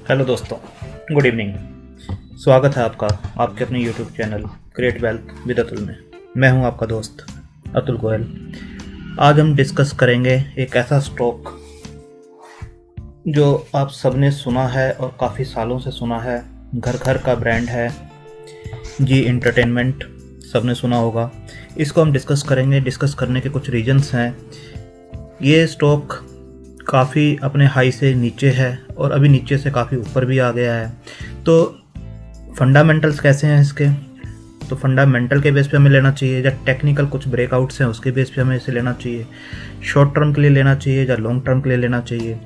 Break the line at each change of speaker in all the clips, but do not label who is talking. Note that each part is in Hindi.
हेलो दोस्तों, गुड इवनिंग। स्वागत है आपका आपके अपने YouTube channel create wealth with Atul में। मैं हूं आपका दोस्त अतुल गोयल। आज हम डिस्कस करेंगे एक ऐसा स्टॉक जो आप सबने सुना है और काफ़ी सालों से सुना है। घर घर का ब्रांड है जी एंटरटेनमेंट, सबने सुना होगा। इसको हम डिस्कस करेंगे। डिस्कस करने के कुछ रीजंस हैं। ये स्टॉक काफ़ी अपने हाई से नीचे है और अभी नीचे से काफ़ी ऊपर भी आ गया है। तो फंडामेंटल्स कैसे हैं इसके? तो फंडामेंटल के बेस पे हमें लेना चाहिए, या टेक्निकल कुछ ब्रेकआउट्स हैं उसके बेस पे हमें इसे लेना चाहिए? शॉर्ट टर्म के लिए लेना चाहिए या लॉन्ग टर्म के लिए लेना चाहिए?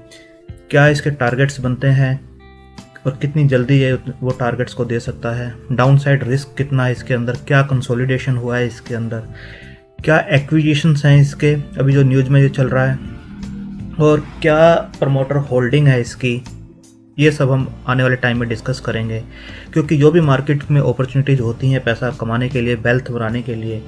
क्या इसके टारगेट्स बनते हैं और कितनी जल्दी ये वो टारगेट्स को दे सकता है? डाउन साइड रिस्क कितना है इसके अंदर? क्या कंसोलिडेशन हुआ है इसके अंदर? क्या एक्विजिशंस हैं इसके अभी जो न्यूज़ में ये चल रहा है? और क्या प्रमोटर होल्डिंग है इसकी? ये सब हम आने वाले टाइम में डिस्कस करेंगे, क्योंकि जो भी मार्केट में अपॉर्चुनिटीज़ होती हैं पैसा कमाने के लिए, वेल्थ बनाने के लिए,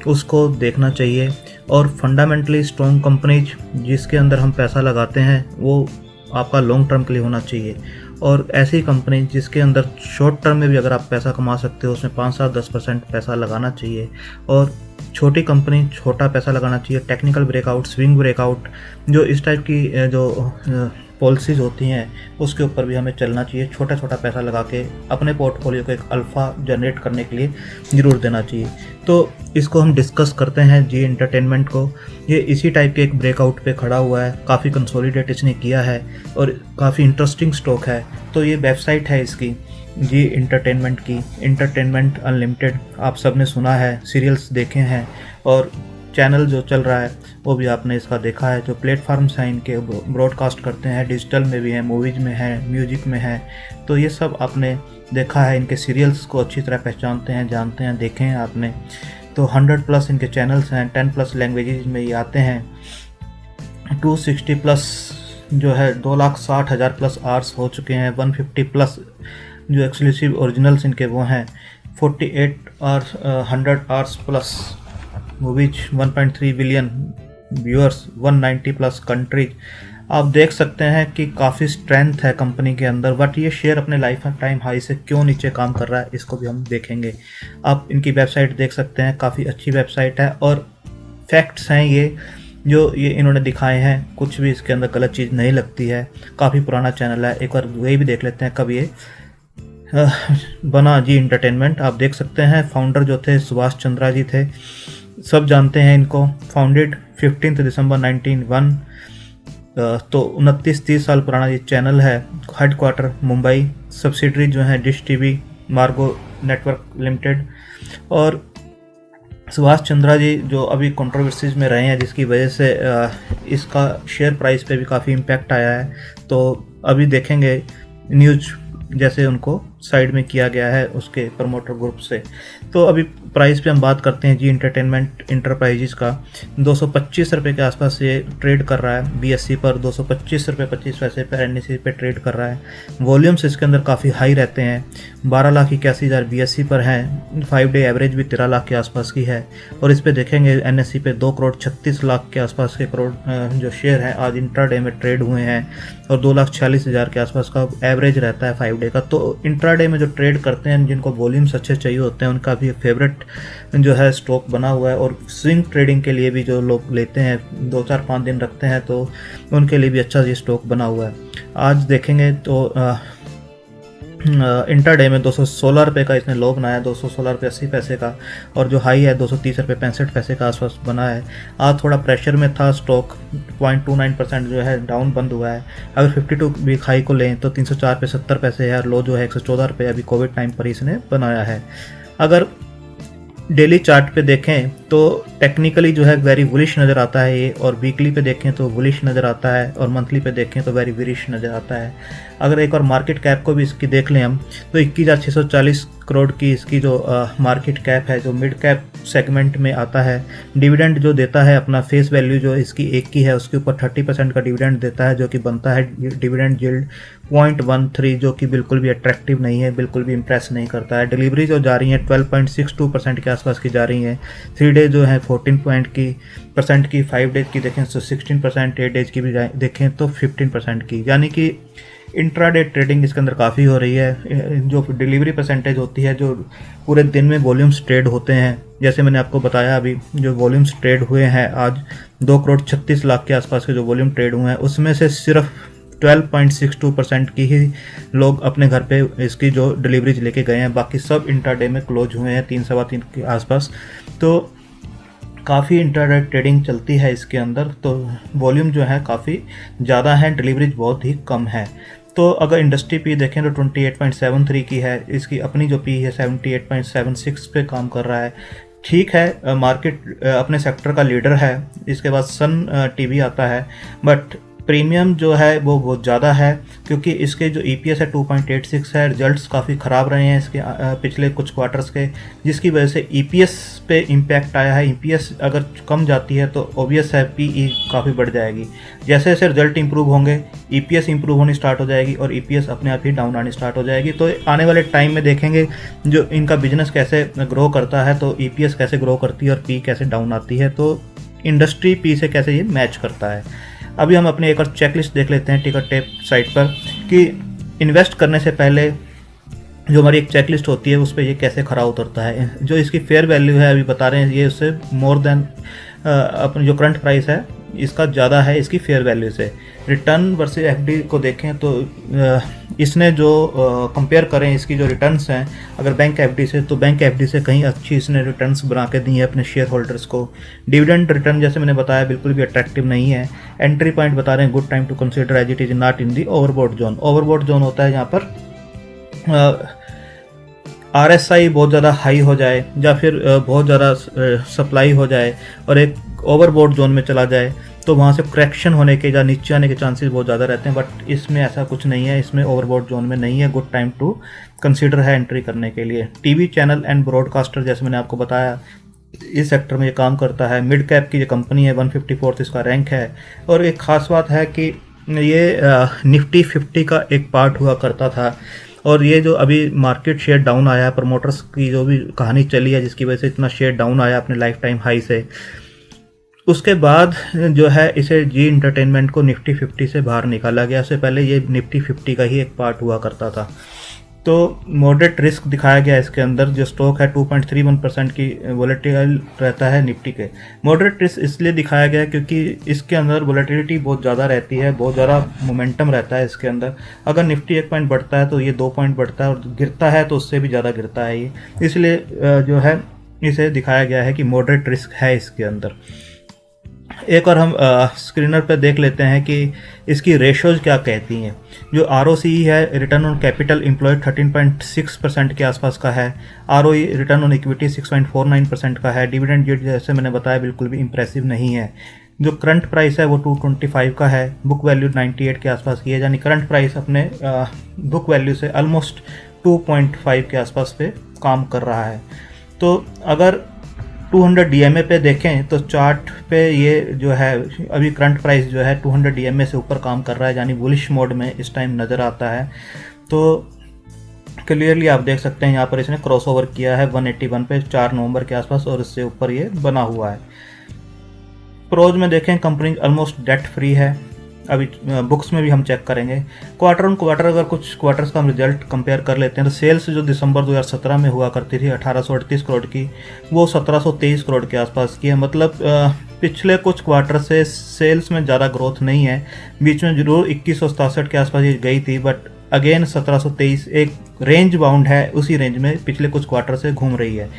उसको देखना चाहिए। और फंडामेंटली स्ट्रॉन्ग कंपनीज जिसके अंदर हम पैसा लगाते हैं वो आपका लॉन्ग टर्म के लिए होना चाहिए। और ऐसी कंपनी जिसके अंदर शॉर्ट टर्म में भी अगर आप पैसा कमा सकते हो उसमें 5-7-10% पैसा लगाना चाहिए। और छोटी कंपनी छोटा पैसा लगाना चाहिए। टेक्निकल ब्रेकआउट, स्विंग ब्रेकआउट, जो इस टाइप की जो पॉलिसीज़ होती हैं उसके ऊपर भी हमें चलना चाहिए। छोटा छोटा पैसा लगा के अपने पोर्टफोलियो को एक अल्फ़ा जनरेट करने के लिए ज़रूर देना चाहिए। तो इसको हम डिस्कस करते हैं जी एंटरटेनमेंट को। ये इसी टाइप के एक ब्रेकआउट पे खड़ा हुआ है, काफ़ी कंसोलिडेट इसने किया है और काफ़ी इंटरेस्टिंग स्टॉक है। तो ये वेबसाइट है इसकी जी एंटरटेनमेंट की, एंटरटेनमेंट अनलिमिटेड। आप सब ने सुना है, सीरियल्स देखे हैं और चैनल जो चल रहा है वो भी आपने इसका देखा है। जो प्लेटफार्म्स हैं इनके ब्रॉडकास्ट करते हैं, डिजिटल में भी हैं, मूवीज़ में हैं, म्यूजिक में हैं। तो ये सब आपने देखा है। इनके सीरियल्स को अच्छी तरह पहचानते हैं, जानते हैं, देखे हैं आपने। तो 100+ इनके चैनल्स हैं, 10+ लैंग्वेजेज में ये आते हैं। 260+ जो है 2,60,000+ आवर्स हो चुके हैं। 150+ जो एक्सक्लूसिव ओरिजिनल्स इनके वो हैं। 48 hours 100 hours plus movies, 1.3 billion viewers, 190+ countries. आप देख सकते हैं कि काफ़ी स्ट्रेंथ है कंपनी के अंदर। बट ये शेयर अपने लाइफ टाइम हाई से क्यों नीचे काम कर रहा है इसको भी हम देखेंगे। आप इनकी वेबसाइट देख सकते हैं, काफ़ी अच्छी वेबसाइट है और फैक्ट्स हैं ये जो ये इन्होंने दिखाए हैं। कुछ भी इसके अंदर गलत चीज़ नहीं लगती है। काफ़ी पुराना चैनल है, एक बार वही भी देख लेते हैं कब ये बना जी एंटरटेनमेंट। आप देख सकते हैं फाउंडर जो थे सुभाष चंद्रा जी थे, सब जानते हैं इनको। फाउंडेड 15 दिसंबर 1901। तो 29-30 साल पुराना ये चैनल है। हेडक्वार्टर मुंबई, सब्सिडरी जो है डिश टीवी, मार्गो नेटवर्क लिमिटेड। और सुभाष चंद्रा जी जो अभी कंट्रोवर्सीज में रहे हैं जिसकी वजह से इसका शेयर प्राइस पे भी काफ़ी इम्पैक्ट आया है। तो अभी देखेंगे न्यूज जैसे उनको साइड में किया गया है उसके प्रमोटर ग्रुप से। तो अभी प्राइस पे हम बात करते हैं जी एंटरटेनमेंट इंटरप्राइजेज का। 225 रुपये के आसपास ये ट्रेड कर रहा है BSE पर। 225 रुपये 25 पैसे पर NSE पे ट्रेड कर रहा है। वॉल्यूम्स इसके अंदर काफ़ी हाई रहते हैं। 12,81,000 BSE पर हैं। 5 डे एवरेज भी 13 लाख के आसपास की है। और इस पर देखेंगे NSE पे 2,36,00,000 के आसपास के करोड़ जो शेयर हैं आज इंट्राडे में ट्रेड हुए हैं। और 2,46,000 के आसपास का एवरेज रहता है 5 डे का। तो इंट्राडे में जो ट्रेड करते हैं जिनको वॉल्यूम्स अच्छे चाहिए होते हैं उनका भी फेवरेट जो है स्टॉक बना हुआ है। और स्विंग ट्रेडिंग के लिए भी जो लोग लेते हैं 2-4-5 दिन रखते हैं तो उनके लिए भी अच्छा ये स्टॉक बना हुआ है। आज देखेंगे तो इंट्राडे में 216 रुपये का इसने लो बनाया, 216 रुपये 80 पैसे का। और जो हाई है 230 रुपये 65 पैसे का आसपास बना है। आज थोड़ा प्रेशर में था स्टॉक, 0.29% जो है डाउन बंद हुआ है। अगर 52 वीक हाई को लें तो 304 रुपये 70 पैसे है और लो जो है 114 रुपये अभी कोविड टाइम पर इसने बनाया है। अगर डेली चार्ट पे देखें तो टेक्निकली जो है वेरी बुलिश नज़र आता है ये, और वीकली पे देखें तो बुलिश नज़र आता है, और मंथली पे देखें तो वेरी बेरिश नज़र आता है। अगर एक और मार्केट कैप को भी इसकी देख लें हम तो 21,640 करोड़ की इसकी जो मार्केट कैप है, जो मिड कैप सेगमेंट में आता है। डिविडेंड जो देता है अपना फेस वैल्यू जो इसकी एक की है उसके ऊपर 30% का डिविडेंड देता है, जो कि बनता है डिविडेंड यील्ड 0.13, जो कि बिल्कुल भी अट्रैक्टिव नहीं है, बिल्कुल भी इंप्रेस नहीं करता है। डिलीवरी जो जा रही है 12.62% के आसपास की जा रही है। 3 डे जो है 14% की, 5 डेज की देखें तो 16%, 8 डेज की भी देखें तो 15% की। यानी कि इंट्राडे ट्रेडिंग इसके अंदर काफ़ी हो रही है। जो डिलीवरी परसेंटेज होती है, जो पूरे दिन में वॉल्यूम्स ट्रेड होते हैं, जैसे मैंने आपको बताया अभी, जो वॉल्यूम्स ट्रेड हुए हैं आज 2,36,00,000 के आसपास के जो वॉल्यूम ट्रेड हुए हैं, उसमें से सिर्फ 12.62% की ही लोग अपने घर पे इसकी जो डिलीवरीज लेके गए हैं, बाकी सब इंट्राडे में क्लोज हुए हैं 3 सवा 3 के आसपास। तो काफ़ी इंट्राडे ट्रेडिंग चलती है इसके अंदर, तो वॉल्यूम जो है काफ़ी ज़्यादा है, डिलीवरीज बहुत ही कम है। तो अगर इंडस्ट्री पी देखें तो 28.73 की है, इसकी अपनी जो पी है 78.76 पे काम कर रहा है। ठीक है, मार्केट अपने सेक्टर का लीडर है, इसके बाद सन टीवी आता है, बट प्रीमियम जो है वो बहुत ज़्यादा है, क्योंकि इसके जो ईपीएस है 2.86 है। रिजल्ट्स काफ़ी ख़राब रहे हैं इसके पिछले कुछ क्वार्टर्स के, जिसकी वजह से ईपीएस पे इम्पैक्ट आया है। ईपीएस अगर कम जाती है तो ऑब्वियस है पीई काफ़ी बढ़ जाएगी। जैसे जैसे रिजल्ट इंप्रूव होंगे, ईपीएस इंप्रूव होनी स्टार्ट हो जाएगी और ईपीएस अपने आप ही डाउन आनी स्टार्ट हो जाएगी। तो आने वाले टाइम में देखेंगे जो इनका बिजनेस कैसे ग्रो करता है, तो ईपीएस कैसे ग्रो करती है और पी कैसे डाउन आती है, तो इंडस्ट्री पी से कैसे ये मैच करता है। अभी हम अपनी एक और चेकलिस्ट देख लेते हैं टिकर टेप साइट पर, कि इन्वेस्ट करने से पहले जो हमारी एक चेकलिस्ट होती है उस पर ये कैसे खरा उतरता है। जो इसकी फेयर वैल्यू है अभी बता रहे हैं, ये उससे मोर देन अपनी जो करंट प्राइस है इसका ज़्यादा है इसकी फेयर वैल्यू से। रिटर्न वर्सेस एफडी को देखें तो इसने जो कंपेयर करें इसकी जो रिटर्न्स हैं अगर बैंक एफडी से, तो बैंक एफडी से कहीं अच्छी इसने रिटर्न्स बना के दी है अपने शेयर होल्डर्स को। डिविडेंड रिटर्न जैसे मैंने बताया बिल्कुल भी अट्रैक्टिव नहीं है। एंट्री पॉइंट बता रहे हैं good time to consider as it is not in the overbought zone. Overbought zone होता है जहाँ पर RSI बहुत ज़्यादा हाई हो जाए या फिर बहुत ज़्यादा सप्लाई हो जाए और एक ओवरबॉट जोन में चला जाए, तो वहाँ से क्रैक्शन होने के या नीचे आने के चांसेस बहुत ज़्यादा रहते हैं। बट इसमें ऐसा कुछ नहीं है, इसमें ओवरबॉट जोन में नहीं है। गुड टाइम टू कंसीडर है एंट्री करने के लिए। टीवी चैनल एंड ब्रॉडकास्टर जैसे मैंने आपको बताया इस सेक्टर में ये काम करता है। मिड कैप की ये कंपनी है, 154 इसका रैंक है। और एक ख़ास बात है कि ये निफ्टी 50 का एक पार्ट हुआ करता था, और ये जो अभी मार्केट शेयर डाउन आया है, प्रमोटर्स की जो भी कहानी चली है जिसकी वजह से इतना शेयर डाउन आया अपने लाइफ टाइम हाई से, उसके बाद जो है इसे जी एंटरटेनमेंट को निफ्टी 50 से बाहर निकाला गया। उससे पहले ये निफ्टी 50 का ही एक पार्ट हुआ करता था। तो मॉडरेट रिस्क दिखाया गया इसके अंदर। जो स्टॉक है 2.31% की वोलेटाइल रहता है निफ्टी के। मॉडरेट रिस्क इसलिए दिखाया गया क्योंकि इसके अंदर वोलेटिलिटी बहुत ज़्यादा रहती है, बहुत ज़्यादा मोमेंटम रहता है इसके अंदर। अगर निफ्टी 1 पॉइंट बढ़ता है तो ये 2 पॉइंट बढ़ता है, और गिरता है तो उससे भी ज़्यादा गिरता है ये। इसलिए जो है इसे दिखाया गया है कि मॉडरेट रिस्क है इसके अंदर। एक और हम स्क्रीनर पर देख लेते हैं कि इसकी रेशोज क्या कहती हैं। जो ROCE है, रिटर्न ऑन कैपिटल एम्प्लॉयड 13.6% के आसपास का है। ROE रिटर्न ऑन इक्विटी 6.49% का है। डिविडेंड यील्ड जैसे मैंने बताया बिल्कुल भी इंप्रेसिव नहीं है। जो करंट प्राइस है वो 225 का है। बुक वैल्यू 98 के आसपास की है, यानी करंट प्राइस अपने बुक वैल्यू से ऑलमोस्ट 2.5 के आसपास पे काम कर रहा है। तो अगर 200 DMA पे देखें तो चार्ट पे ये जो है अभी करंट प्राइस जो है 200 DMA से ऊपर काम कर रहा है, यानी बुलिश मोड में इस टाइम नज़र आता है। तो क्लियरली आप देख सकते हैं यहाँ पर इसने क्रॉसओवर किया है 181 पे 4 नवंबर के आसपास, और इससे ऊपर ये बना हुआ है। प्रोज में देखें कंपनी ऑलमोस्ट डेट फ्री है। अभी बुक्स में भी हम चेक करेंगे। क्वार्टर ऑन क्वार्टर अगर कुछ क्वार्टर्स का हम रिजल्ट कंपेयर कर लेते हैं तो सेल्स जो दिसंबर 2017 में हुआ करती थी 1838 करोड़ की, वो 1723 करोड़ के आसपास की है। मतलब पिछले कुछ क्वार्टर से सेल्स में ज़्यादा ग्रोथ नहीं है। बीच में जरूर 2167 के आसपास ये गई थी, बट अगेन 1723 एक रेंज बाउंड है, उसी रेंज में पिछले कुछ क्वार्टर से घूम रही है।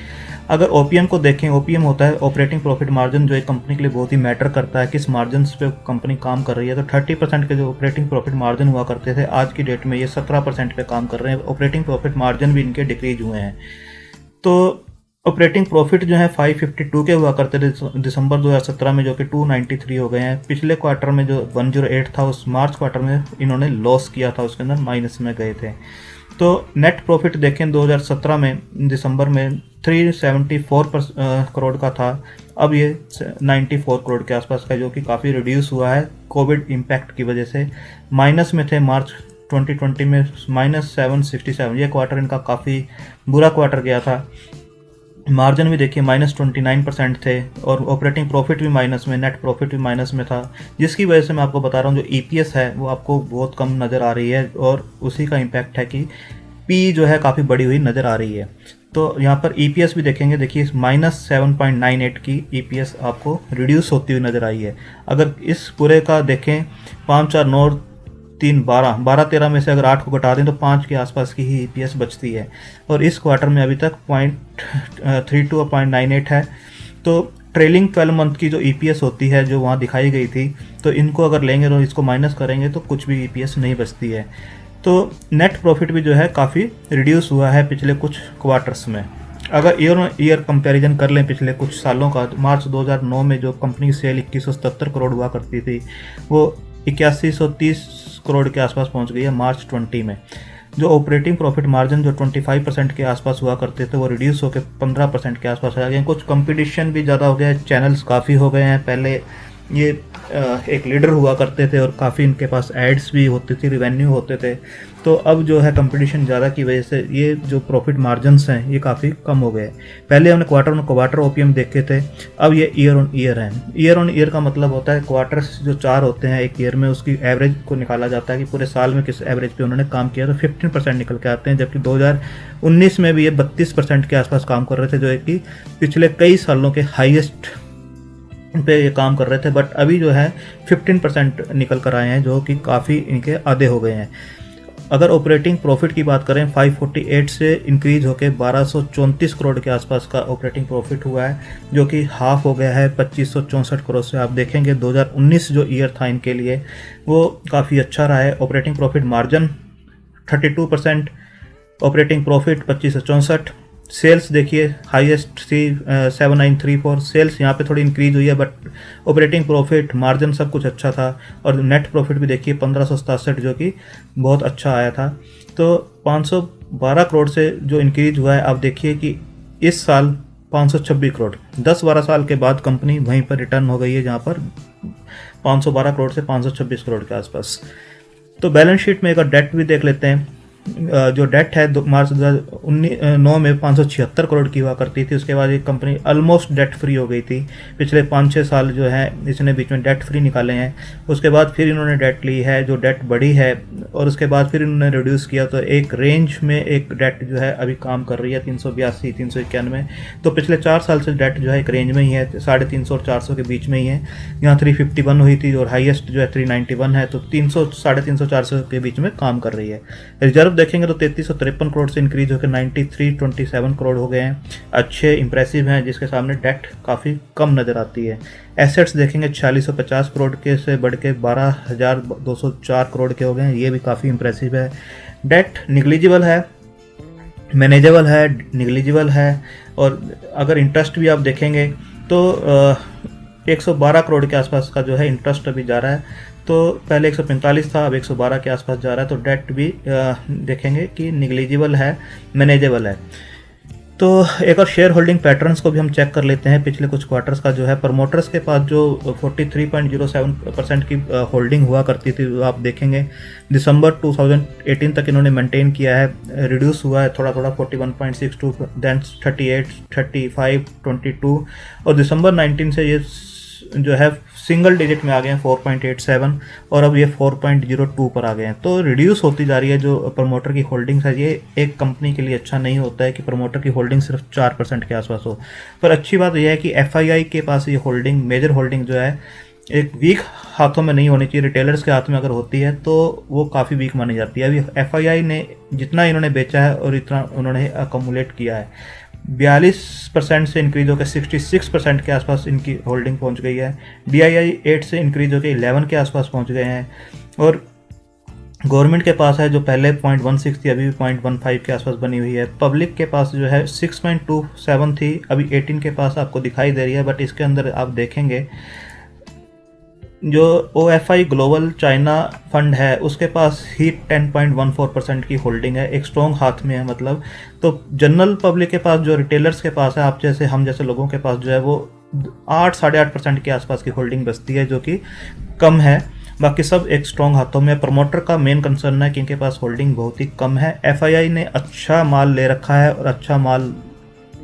अगर ओपीएम को देखें, ओपीएम होता है ऑपरेटिंग प्रॉफिट मार्जिन, जो एक कंपनी के लिए बहुत ही मैटर करता है किस मार्जिन पे कंपनी काम कर रही है। तो 30% के जो ऑपरेटिंग प्रॉफिट मार्जिन हुआ करते थे, आज की डेट में ये 17% पे काम कर रहे हैं। ऑपरेटिंग प्रॉफिट मार्जिन भी इनके डिक्रीज हुए हैं। तो ऑपरेटिंग प्रॉफिट जो है 552 के हुआ करते थे दिसंबर 2017 में, जो कि 293 हो गए हैं। पिछले क्वार्टर में जो 108 था, उस मार्च क्वार्टर में इन्होंने लॉस किया था, उसके अंदर माइनस में गए थे। तो नेट प्रॉफिट देखें 2017 में दिसंबर में 374 करोड़ का था, अब ये 94 करोड़ के आसपास का, जो कि काफ़ी रिड्यूस हुआ है कोविड इम्पैक्ट की वजह से। माइनस में थे मार्च 2020 में -767। ये क्वार्टर इनका काफ़ी बुरा क्वार्टर गया था। मार्जिन भी देखिए -29% थे और ऑपरेटिंग प्रॉफिट भी माइनस में, नेट प्रॉफिट भी माइनस में था, जिसकी वजह से मैं आपको बता रहा हूँ जो ईपीएस है वो आपको बहुत कम नज़र आ रही है और उसी का इम्पैक्ट है कि पी जो है काफ़ी बड़ी हुई नज़र आ रही है। तो यहाँ पर ईपीएस भी देखेंगे, देखिए -7.98 की ईपीएस आपको रिड्यूस होती हुई नज़र आई है। अगर इस पूरे का देखें 5 4 9 3 12 12 13 में से अगर 8 को घटा दें तो 5 के आसपास की ही ईपीएस बचती है और इस क्वार्टर में अभी तक 0.32 और 0.98 है। तो ट्रेलिंग 12 मंथ की जो ईपीएस होती है जो वहाँ दिखाई गई थी, तो इनको अगर लेंगे तो इसको माइनस करेंगे तो कुछ भी ईपीएस नहीं बचती है। तो नेट प्रॉफिट भी जो है काफ़ी रिड्यूस हुआ है पिछले कुछ क्वार्टर्स में। अगर ईयर ऑन ईयर कंपैरिजन कर लें पिछले कुछ सालों का, तो मार्च 2009 में जो कंपनी की सेल 2177 करोड़ हुआ करती थी वो 8130 करोड़ के आसपास पहुंच गई है मार्च 20 में। जो ऑपरेटिंग प्रॉफिट मार्जिन जो 25% के आसपास हुआ करते थे वो रिड्यूस होकर 15% के आसपास आ गए। कुछ कंपटीशन भी ज़्यादा हो गया है, चैनल्स काफ़ी हो गए हैं। पहले ये एक लीडर हुआ करते थे और काफ़ी इनके पास एड्स भी होती थी, रिवेन्यू होते थे। तो अब जो है कंपटीशन ज़्यादा की वजह से ये जो प्रॉफिट मार्जिन्स हैं ये काफ़ी कम हो गए। पहले हमने क्वार्टर ऑन क्वार्टर ओपीएम देखे थे, अब ये ईयर ऑन ईयर हैं। ईयर ऑन ईयर का मतलब होता है क्वार्टर्स जो 4 होते हैं एक ईयर में, उसकी एवरेज को निकाला जाता है कि पूरे साल में किस एवरेज पे उन्होंने काम किया, तो 15% निकल के आते हैं। जबकि 2019 में भी ये 32% के आसपास काम कर रहे थे, जो है कि पिछले कई सालों के हाईएस्ट पे ये काम कर रहे थे। बट अभी जो है 15% निकल कर आए हैं, जो कि काफ़ी इनके आधे हो गए हैं। अगर ऑपरेटिंग प्रॉफिट की बात करें 548 से इंक्रीज होकर 1234 करोड़ के आसपास का ऑपरेटिंग प्रॉफिट हुआ है, जो कि हाफ हो गया है 2564 करोड़ से। आप देखेंगे 2019 जो ईयर था इनके लिए वो काफ़ी अच्छा रहा है। Operating profit margin 32%, operating profit 2564। Sales देखिए हाईएस्ट थी 7934, सेल्स यहाँ पे थोड़ी इंक्रीज हुई है बट ऑपरेटिंग प्रॉफिट मार्जिन सब कुछ अच्छा था। और नेट प्रॉफिट भी देखिए 1567 जो कि बहुत अच्छा आया था। तो 512 करोड़ से जो इंक्रीज हुआ है, आप देखिए कि इस साल 526 करोड़, 10-12 साल के बाद कंपनी वहीं पर रिटर्न हो गई है जहाँ पर 512 करोड़ से 526 करोड़ के आसपास। तो बैलेंस शीट में एक डेट भी देख लेते हैं। जो डेट है मार्च 2009 में 576 करोड़ की हुआ करती थी। उसके बाद ये कंपनी ऑलमोस्ट डेट फ्री हो गई थी। पिछले 5-6 साल जो है इसने बीच में डेट फ्री निकाले हैं। उसके बाद फिर इन्होंने डेट ली है, जो डेट बढ़ी है, और उसके बाद फिर इन्होंने रिड्यूस किया। तो एक रेंज में एक डेट जो है अभी काम कर रही है 382-391। तो पिछले 4 साल से डेट जो है एक रेंज में ही है, 350 और 400 के बीच में ही है। यहाँ 351 हुई थी और हाईएस्ट जो है 391 है। तो 350-400 के बीच में काम कर रही है। रिजर्व देखेंगे तो 3353 करोड़ से इंक्रीज होकर 9327 करोड़ हो गए हैं। अच्छे इंप्रेसिव हैं, जिसके सामने डेट काफ़ी कम नज़र आती है। एसेट्स देखेंगे 4650 करोड़ के से बढ़ के 12204 करोड़ के हो गए हैं, ये भी काफ़ी इंप्रेसिव है। डेट निग्लिजिबल है, मैनेजेबल है, निग्लिजिबल है। और अगर इंटरेस्ट भी आप देखेंगे तो 112 करोड़ के आसपास का जो है इंटरेस्ट अभी जा रहा है। तो पहले 145 था, अब 112 के आसपास जा रहा है। तो डेट भी देखेंगे कि निग्लिजिबल है, मैनेजेबल है। तो एक और शेयर होल्डिंग पैटर्न्स को भी हम चेक कर लेते हैं। पिछले कुछ क्वार्टर्स का जो है प्रमोटर्स के पास जो 43.07% की होल्डिंग हुआ करती थी, वो आप देखेंगे दिसंबर 2018 तक इन्होंने मेंटेन किया है। रिड्यूस हुआ है थोड़ा थोड़ा 41.62, देन 38, 35, 22 और दिसंबर 19 से ये जो है सिंगल डिजिट में आ गए हैं 4.87 और अब ये 4.02 पर आ गए हैं। तो रिड्यूस होती जा रही है जो प्रमोटर की होल्डिंग्स है। ये एक कंपनी के लिए अच्छा नहीं होता है कि प्रमोटर की होल्डिंग सिर्फ 4% के आसपास हो। पर अच्छी बात यह है कि एफआईआई के पास ये होल्डिंग, मेजर होल्डिंग जो है, एक वीक हाथों में नहीं होनी चाहिए। रिटेलर्स के हाथ में अगर होती है तो वो काफ़ी वीक मानी जाती है। अभी एफआईआई ने जितना इन्होंने बेचा है और इतना उन्होंने अकोमुलेट किया है, 42% से इंक्रीज होकर 66% के आसपास इनकी होल्डिंग पहुंच गई है। DII 8 से इंक्रीज होकर 11 के आसपास पहुंच गए हैं। और गवर्नमेंट के पास है जो पहले 0.16 थी, अभी भी 0.15 के आसपास बनी हुई है। पब्लिक के पास जो है 6.27 थी, अभी 18 के पास आपको दिखाई दे रही है। बट इसके अंदर आप देखेंगे जो OFI ग्लोबल चाइना फंड है उसके पास ही 10.14% की होल्डिंग है, एक स्ट्रॉन्ग हाथ में है मतलब। तो जनरल पब्लिक के पास, जो रिटेलर्स के पास है, आप जैसे हम जैसे लोगों के पास जो है वो 8-8.5% के आसपास की होल्डिंग बचती है, जो कि कम है। बाकी सब एक स्ट्रॉन्ग हाथों में। प्रमोटर का मेन कंसर्न है कि इनके पास होल्डिंग बहुत ही कम है। FII ने अच्छा माल ले रखा है और अच्छा माल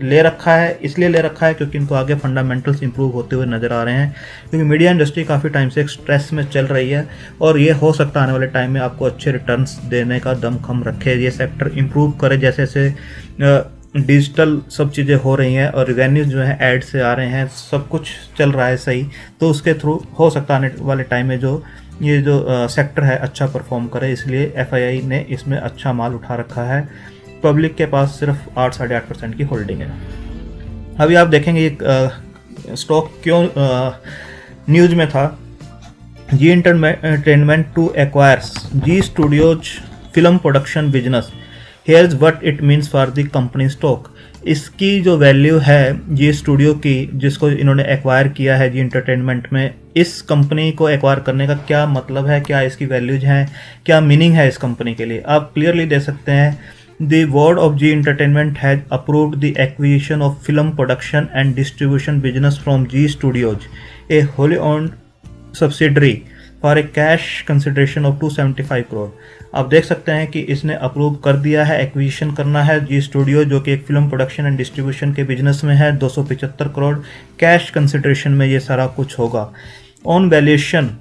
ले रखा है, इसलिए ले रखा है क्योंकि इनको आगे फंडामेंटल्स इंप्रूव होते हुए नज़र आ रहे हैं, क्योंकि मीडिया इंडस्ट्री काफ़ी टाइम से एक स्ट्रेस में चल रही है और ये हो सकता है आने वाले टाइम में आपको अच्छे रिटर्न्स देने का दमखम रखे, ये सेक्टर इंप्रूव करे जैसे जैसे डिजिटल सब चीज़ें हो रही हैं और रेवेन्यूज जो है ऐड से आ रहे हैं, सब कुछ चल रहा है सही, तो उसके थ्रू हो सकता है आने वाले टाइम में जो ये जो सेक्टर है अच्छा परफॉर्म करे, इसलिए एफआईआई ने इसमें अच्छा माल उठा रखा है। पब्लिक के पास सिर्फ 8-8.5% की होल्डिंग है। अभी आप देखेंगे ये स्टॉक क्यों न्यूज में था। Zee entertainment to acquires Zee studios film production business, here's what it means for the company stock. इसकी जो वैल्यू है जी स्टूडियो की, जिसको इन्होंने एक्वायर किया है जी एंटरटेनमेंट में, इस कंपनी को एक्वायर करने का क्या मतलब है, क्या इसकी वैल्यूज हैं, क्या मीनिंग है इस कंपनी के लिए, आप क्लियरली दे सकते हैं। The board of G Entertainment has approved the acquisition of film production and distribution business from G Studios, a wholly owned subsidiary, for a cash consideration of 275 crore. आप देख सकते हैं कि इसने अप्रूव कर दिया है, एक्विजिशन करना है जी स्टूडियो जो कि एक फिल्म प्रोडक्शन एंड डिस्ट्रीब्यूशन के बिजनेस में है। 275 करोड़ कैश कंसिडरेशन में ये सारा कुछ होगा। ऑन वैल्यूएशन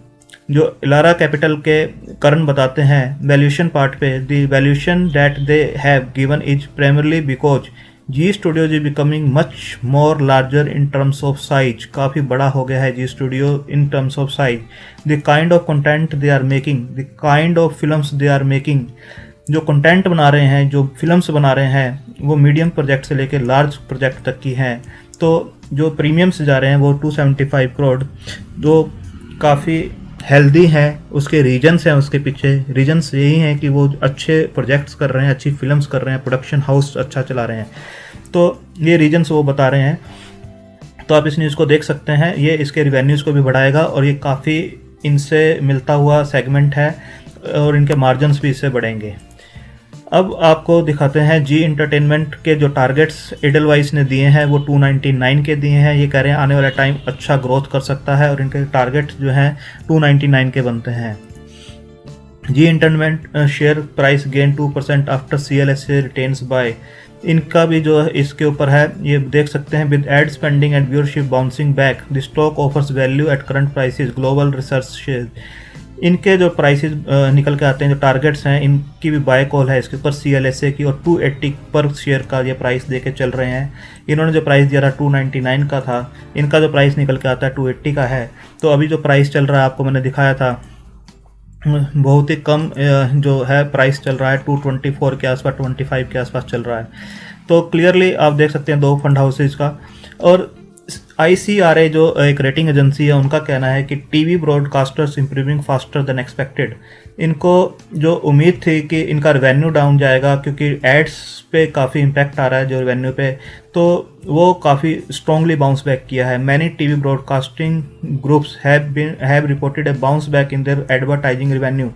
जो इलारा कैपिटल के करण बताते हैं वैल्यूएशन पार्ट पे, the valuation that they have given is primarily because Zee studio is becoming much more larger in terms of size. काफ़ी बड़ा हो गया है Zee studio in terms of size. The kind of content they are making, the kind of films they are making, जो कंटेंट बना रहे हैं, जो फिल्म्स बना रहे हैं, वो मीडियम प्रोजेक्ट से लेकर लार्ज प्रोजेक्ट तक की हैं। तो जो प्रीमियम से जा रहे हैं वो 275 करोड़, जो काफ़ी हेल्दी हैं। उसके रीजन्स हैं, उसके पीछे रीजन्स यही हैं कि वो अच्छे प्रोजेक्ट्स कर रहे हैं, अच्छी फिल्म्स कर रहे हैं, प्रोडक्शन हाउस अच्छा चला रहे हैं, तो ये रीजन्स वो बता रहे हैं। तो आप इस न्यूज़ को देख सकते हैं, ये इसके रिवेन्यूज़ को भी बढ़ाएगा और ये काफ़ी इनसे मिलता हुआ सेगमेंट है और इनके मार्जिन्स भी इससे बढ़ेंगे। अब आपको दिखाते हैं जी एंटरटेनमेंट के जो टारगेट्स एडलवाइस ने दिए हैं वो 299 के दिए हैं। ये कह रहे हैं आने वाला टाइम अच्छा ग्रोथ कर सकता है और इनके टारगेट्स जो हैं 299 के बनते हैं। Zee entertainment share price gain 2% after CLSA retains buy, इनका भी जो इसके ऊपर है ये देख सकते हैं। With ad spending and viewership bouncing back, the stock offers value at current prices, global research share. इनके जो प्राइसेस निकल के आते हैं, जो टारगेट्स हैं, इनकी भी बाय कॉल है इसके ऊपर CLSA की, और 280 पर शेयर का ये प्राइस दे के चल रहे हैं। इन्होंने जो प्राइस दिया था 299 का था, इनका जो प्राइस निकल के आता है 280 का है। तो अभी जो प्राइस चल रहा है आपको मैंने दिखाया था, बहुत ही कम जो है प्राइस चल रहा है, 224 के आसपास, 25 के आसपास चल रहा है। तो क्लियरली आप देख सकते हैं दो फंड हाउसेज का। और ICRA जो एक रेटिंग एजेंसी है, उनका कहना है कि TV broadcasters improving faster than expected. इनको जो उम्मीद थी कि इनका रेवेन्यू डाउन जाएगा क्योंकि एड्स पे काफ़ी इम्पैक्ट आ रहा है जो रेवेन्यू पे, तो वो काफ़ी स्ट्रांगली बाउंस बैक किया है। Many TV broadcasting groups have reported a bounce back in their advertising revenue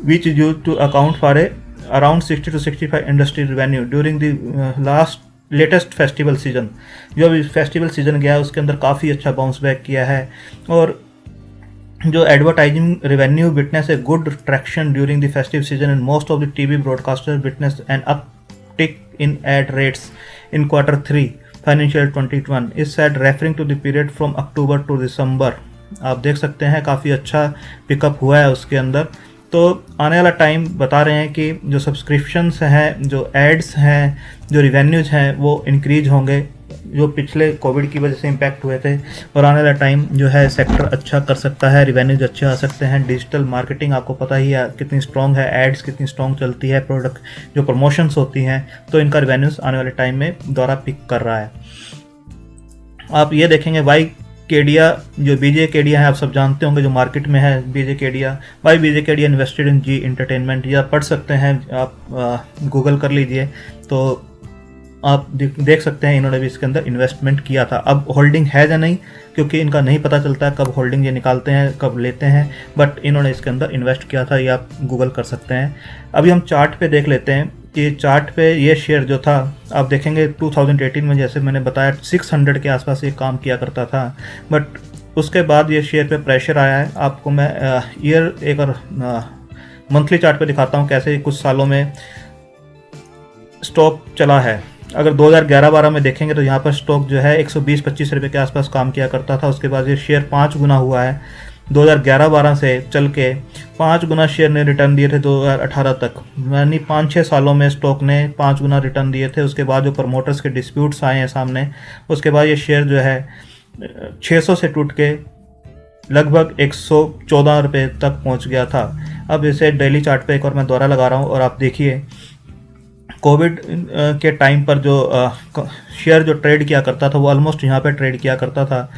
which is used to account for a around 60 to 65 industry revenue during the latest festival season. जो अभी फेस्टिवल सीजन गया है उसके अंदर काफ़ी अच्छा बाउंस बैक किया है। और जो advertising revenue witness a good traction during the festive season and most of the TV broadcaster witness an uptick in ad rates in Q3 financial 2021 is said referring to the period from October to December. आप देख सकते हैं काफ़ी अच्छा पिकअप हुआ है उसके अंदर। तो आने वाला टाइम बता रहे हैं कि जो सब्सक्रिप्शंस हैं, जो एड्स हैं, जो रिवेन्यूज हैं, वो इंक्रीज होंगे जो पिछले कोविड की वजह से इम्पैक्ट हुए थे। और आने वाला टाइम जो है सेक्टर अच्छा कर सकता है, रिवेन्यूज अच्छे आ सकते हैं। डिजिटल मार्केटिंग आपको पता ही है कितनी स्ट्रॉन्ग है, एड्स कितनी स्ट्रॉन्ग चलती है, प्रोडक्ट जो प्रमोशंस होती हैं, तो इनका रिवेन्यूज आने वाले टाइम में दौरा पिक कर रहा है। आप ये देखेंगे वाई केडिया, जो BJ केडिया है, आप सब जानते होंगे जो मार्केट में है BJ Kedia. Why BJ Kedia invested in Zee entertainment, ये आप पढ़ सकते हैं, आप गूगल कर लीजिए तो आप देख सकते हैं इन्होंने भी इसके अंदर इन्वेस्टमेंट किया था। अब होल्डिंग है या नहीं, क्योंकि इनका नहीं पता चलता है कब होल्डिंग ये निकालते हैं कब लेते हैं, बट इन्होंने इसके अंदर इन्वेस्ट किया था, ये आप गूगल कर सकते हैं। अभी हम चार्ट पे देख लेते हैं कि चार्ट पे ये शेयर जो था आप देखेंगे 2018 में जैसे मैंने बताया 600 के आसपास ये काम किया करता था, बट उसके बाद ये शेयर पे प्रेशर आया है। आपको मैं ईयर एक और मंथली चार्ट पे दिखाता हूँ कैसे कुछ सालों में स्टॉक चला है। अगर 2011-12 में देखेंगे तो यहाँ पर स्टॉक जो है 120-25 रुपये के आसपास काम किया करता था। उसके बाद ये शेयर 5 गुना हुआ है 2011-12 से चल के 5 गुना शेयर ने रिटर्न दिए थे 2018 तक, यानी 5-6 सालों में स्टॉक ने 5 गुना रिटर्न दिए थे। उसके बाद जो प्रमोटर्स के डिस्प्यूट्स आए हैं सामने, उसके बाद ये शेयर जो है 600 से टूट के लगभग 114 रुपये तक पहुंच गया था। अब इसे डेली चार्ट पे एक और मैं दोहरा लगा रहा हूं और आप देखिए कोविड के टाइम पर जो शेयर जो ट्रेड किया करता था वो ऑलमोस्ट यहाँ पे ट्रेड किया करता था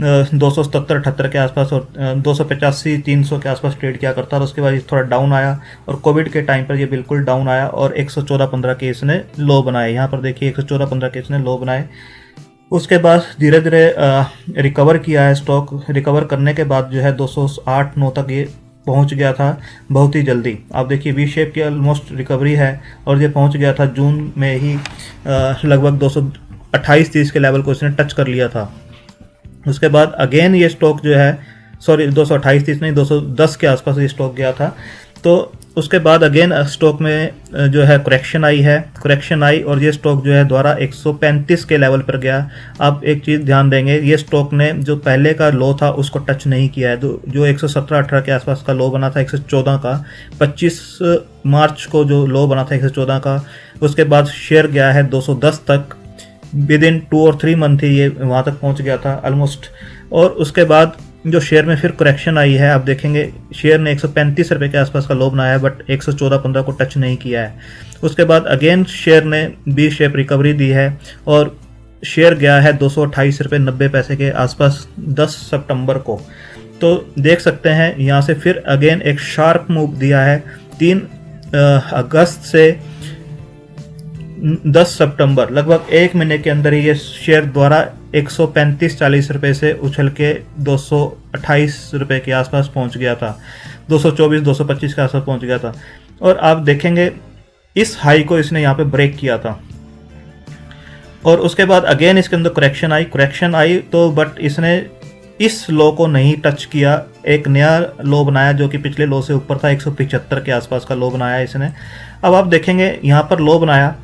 277-78 के आसपास और 285-300 के आसपास ट्रेड किया करता था। उसके बाद ये थोड़ा डाउन आया और कोविड के टाइम पर ये बिल्कुल डाउन आया और 114-15 के इसने लो बनाए। यहाँ पर देखिए 114-15 के इसने लो बनाए। उसके बाद धीरे धीरे रिकवर किया है स्टॉक। रिकवर करने के बाद जो है 208-9 तक ये पहुंच गया था बहुत ही जल्दी। आप देखिए वी शेप की ऑलमोस्ट रिकवरी है और ये पहुंच गया था जून में ही लगभग 228-30 के लेवल को इसने टच कर लिया था। उसके बाद अगेन ये स्टॉक जो है 228-30 नहीं 210 के आसपास ये स्टॉक गया था। तो उसके बाद अगेन स्टॉक में जो है करेक्शन आई और ये स्टॉक जो है दोबारा 135 के लेवल पर गया। आप एक चीज़ ध्यान देंगे, ये स्टॉक ने जो पहले का लो था उसको टच नहीं किया है। जो 117-18 के आसपास का लो बना था 114 का, 25 मार्च को जो लो बना था 114 का, उसके बाद शेयर गया है 210 तक। विद इन 2 और 3 मंथ ही ये वहाँ तक पहुँच गया था ऑलमोस्ट। और उसके बाद जो शेयर में फिर करेक्शन आई है, आप देखेंगे शेयर ने 135 रुपये के आसपास का लो बनाया है बट 114-15 को टच नहीं किया है। उसके बाद अगेन शेयर ने बी शेप रिकवरी दी है और शेयर गया है 228 रुपये 90 पैसे के आसपास 10 सितंबर को। तो देख सकते हैं यहाँ से फिर अगेन एक शार्प मूव दिया है 3 अगस्त से 10 सितंबर, लगभग 1 महीने के अंदर ही ये शेयर द्वारा 135-40 रुपये से उछल के 228 रुपये के आसपास पहुंच गया था, 224-225 के आसपास पहुंच गया था। और आप देखेंगे इस हाई को इसने यहाँ पे ब्रेक किया था और उसके बाद अगेन इसके अंदर करेक्शन आई तो बट इसने इस लो को नहीं टच किया, एक नया लो बनाया जो कि पिछले लो से ऊपर था, 175 के आसपास का लो बनाया इसने। अब आप देखेंगे यहाँ पर लो बनाया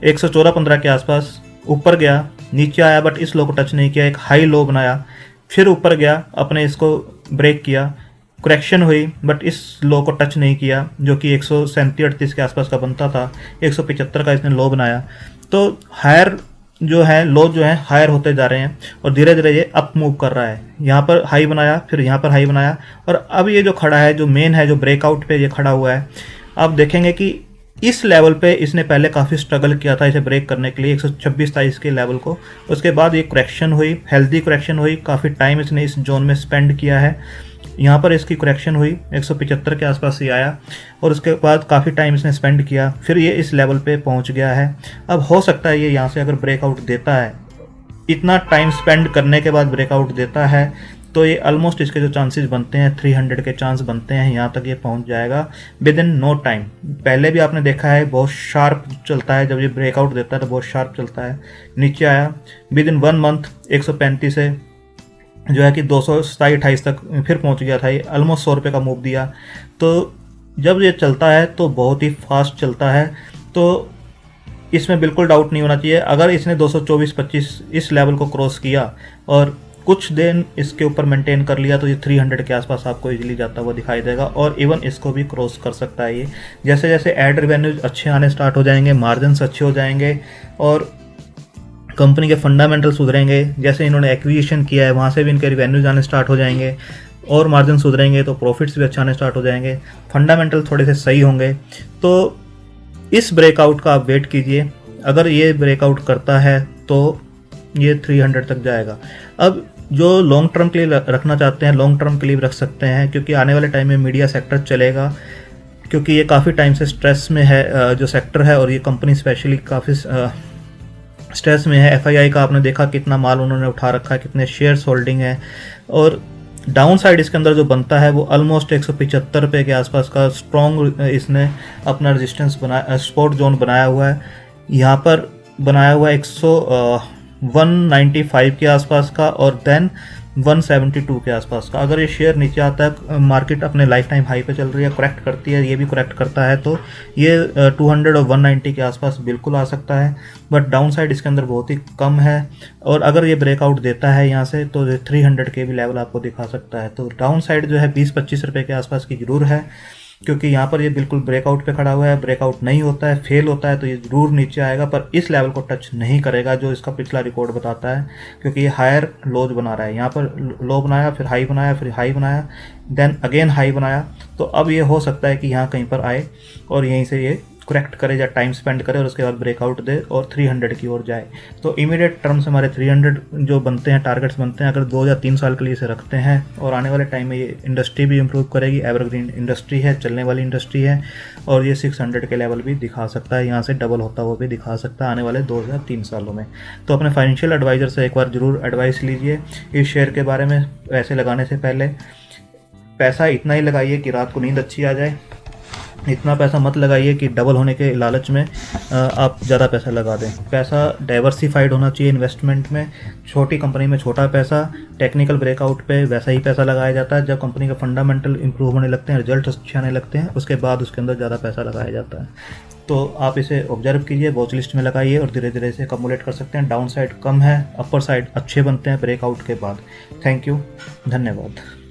114-15 के आसपास, ऊपर गया, नीचे आया बट इस लो को टच नहीं किया, एक हाई लो बनाया, फिर ऊपर गया, अपने इसको ब्रेक किया, करेक्शन हुई बट इस लो को टच नहीं किया जो कि 137-38 के आसपास का बनता था, 175 का इसने लो बनाया। तो हायर जो है लो जो है हायर होते जा रहे हैं और धीरे धीरे ये अप मूव कर रहा है। यहाँ पर हाई बनाया, फिर यहाँ पर हाई बनाया और अब ये जो खड़ा है, जो मेन है, जो ब्रेकआउट पे ये खड़ा हुआ है, आप देखेंगे कि इस लेवल पे इसने पहले काफ़ी स्ट्रगल किया था इसे ब्रेक करने के लिए 126-23 के लेवल को। उसके बाद ये करेक्शन हुई, हेल्दी करेक्शन हुई, काफ़ी टाइम इसने इस जोन में स्पेंड किया है। यहाँ पर इसकी करेक्शन हुई 175 के आसपास ही आया और उसके बाद काफ़ी टाइम इसने स्पेंड किया, फिर ये इस लेवल पे पहुँच गया है। अब हो सकता है ये यहाँ से अगर ब्रेकआउट देता है, इतना टाइम स्पेंड करने के बाद ब्रेकआउट देता है तो ये ऑलमोस्ट इसके जो चांसेस बनते हैं 300 के चांस बनते हैं, यहाँ तक ये पहुँच जाएगा विद इन नो टाइम। पहले भी आपने देखा है बहुत शार्प चलता है, जब ये ब्रेकआउट देता है तो बहुत शार्प चलता है। नीचे आया विद इन 1 मंथ 135 से जो है कि 227-28 तक फिर पहुँच गया था, ये ऑलमोस्ट 100 रुपये का मूव दिया। तो जब ये चलता है तो बहुत ही फास्ट चलता है, तो इसमें बिल्कुल डाउट नहीं होना चाहिए। अगर इसने 224-25 इस लेवल को क्रॉस किया और कुछ दिन इसके ऊपर मेंटेन कर लिया तो ये 300 के आसपास आपको इजीली जाता हुआ दिखाई देगा और इवन इसको भी क्रॉस कर सकता है ये। जैसे जैसे एड रेवेन्यूज अच्छे आने स्टार्ट हो जाएंगे, मार्जिन्स अच्छे हो जाएंगे और कंपनी के फंडामेंटल सुधरेंगे, जैसे इन्होंने एक्विजिशन किया है वहाँ से भी इनके रेवेन्यूज आने स्टार्ट हो जाएंगे और मार्जिन सुधरेंगे तो प्रॉफिट्स भी अच्छे आने स्टार्ट हो जाएंगे, फंडामेंटल थोड़े से सही होंगे। तो इस ब्रेकआउट का आप वेट कीजिए, अगर ये ब्रेकआउट करता है तो ये 300 तक जाएगा। अब जो लॉन्ग टर्म के लिए रखना चाहते हैं लॉन्ग टर्म के लिए रख सकते हैं, क्योंकि आने वाले टाइम में मीडिया सेक्टर चलेगा, क्योंकि ये काफ़ी टाइम से स्ट्रेस में है जो सेक्टर है और ये कंपनी स्पेशली काफ़ी स्ट्रेस में है। एफआईआई का आपने देखा कितना माल उन्होंने उठा रखा है, कितने शेयर्स होल्डिंग है और डाउन साइड इसके अंदर जो बनता है वो ऑलमोस्ट 175 रुपये के आसपास का स्ट्रॉन्ग इसने अपना रेजिस्टेंस बनाया, सपोर्ट जोन बनाया हुआ है। यहाँ पर बनाया हुआ है 195 के आसपास का और देन 172 के आसपास का। अगर ये शेयर नीचे आता है, मार्केट अपने लाइफ टाइम हाई पे चल रही है, करेक्ट करती है, ये भी करेक्ट करता है, तो ये 200 और 190 के आसपास बिल्कुल आ सकता है। बट डाउन साइड इसके अंदर बहुत ही कम है, और अगर ये ब्रेकआउट देता है यहाँ से तो 300 के भी लेवल आपको दिखा सकता है। तो डाउन साइड जो है 20-25 रुपये के आसपास की ज़रूर है, क्योंकि यहाँ पर ये बिल्कुल ब्रेकआउट पे खड़ा हुआ है। ब्रेकआउट नहीं होता है, फेल होता है, तो ये ज़रूर नीचे आएगा, पर इस लेवल को टच नहीं करेगा जो इसका पिछला रिकॉर्ड बताता है, क्योंकि ये हायर लोज बना रहा है। यहाँ पर लो बनाया, फिर हाई बनाया, फिर हाई बनाया, देन अगेन हाई बनाया। तो अब ये हो सकता है कि यहाँ कहीं पर आए और यहीं से ये करेक्ट करे या टाइम स्पेंड करे और उसके बाद ब्रेकआउट दे और 300 की ओर जाए। तो इमीडिएट टर्म से हमारे 300 जो बनते हैं, टारगेट्स बनते हैं, अगर 2 या 3 साल के लिए इसे रखते हैं, और आने वाले टाइम में ये इंडस्ट्री भी इम्प्रूव करेगी, एवरग्रीन इंडस्ट्री है, चलने वाली इंडस्ट्री है, और ये 600 के लेवल भी दिखा सकता है, यहाँ से डबल होता हुआ भी दिखा सकता है आने वाले 2 या 3 सालों में। तो अपने फाइनेंशियल एडवाइज़र से एक बार ज़रूर एडवाइस लीजिए इस शेयर के बारे में। पैसे लगाने से पहले पैसा इतना ही लगाइए कि रात को नींद अच्छी आ जाए, इतना पैसा मत लगाइए कि डबल होने के लालच में आप ज़्यादा पैसा लगा दें। पैसा डाइवर्सिफाइड होना चाहिए इन्वेस्टमेंट में। छोटी कंपनी में छोटा पैसा, टेक्निकल ब्रेकआउट पे वैसा ही पैसा लगाया जाता है। जब कंपनी का फंडामेंटल इंप्रूव होने लगते हैं, रिजल्ट अच्छे आने लगते हैं, उसके बाद उसके अंदर ज़्यादा पैसा लगाया जाता है। तो आप इसे ऑब्जर्व कीजिए, वॉच लिस्ट में लगाइए और धीरे धीरे इसे अकमुलेट कर सकते हैं। डाउन साइड कम है, अपर साइड अच्छे बनते हैं ब्रेकआउट के बाद। थैंक यू, धन्यवाद।